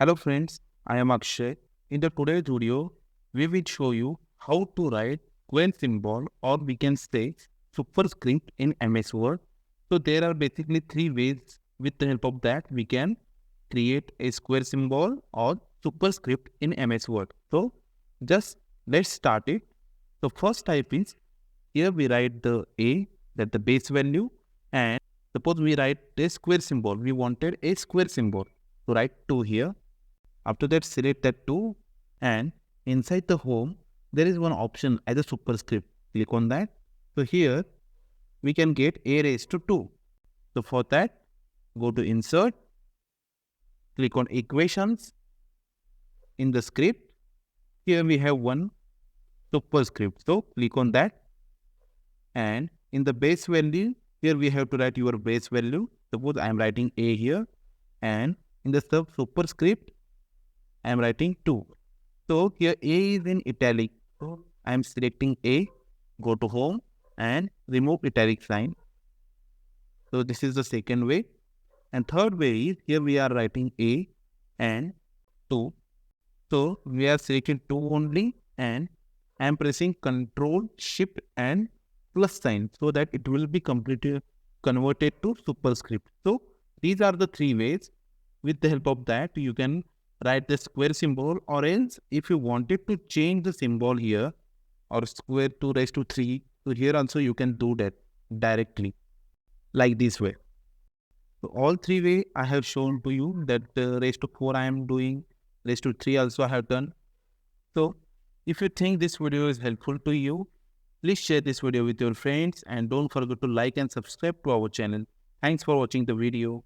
Hello friends, I am Akshay. In the today's video, we will show you how to write square symbol or we can say superscript in MS Word. So there are basically three ways with the help of that we can create a square symbol or superscript in MS Word. So just let's start it. So first type is here we write the A, that the base value, and suppose we write a square symbol. We wanted a square symbol. So write 2 here. After that, select that 2 and inside the home, there is one option as a superscript. Click on that. So here we can get a raised to 2. So for that, go to insert, click on equations. In the script, here we have one superscript. So click on that and in the base value, here we have to write your base value. Suppose I am writing a here and in the superscript, I am writing 2. So here A is in italic. So I am selecting A, go to home and remove italic sign. So this is the second way. And third way is here we are writing A and 2. So we are selecting 2 only and I am pressing Control, Shift and plus sign so that it will be completely converted to superscript. So these are the three ways. With the help of that, you can write the square symbol, or else if you wanted to change the symbol here or square 2 raised to 3, so here also you can do that directly like this way. So all three way I have shown to you that raised to 4 I am doing, raised to 3 also I have done. So if you think this video is helpful to you, please share this video with your friends and don't forget to like and subscribe to our channel. Thanks for watching the video.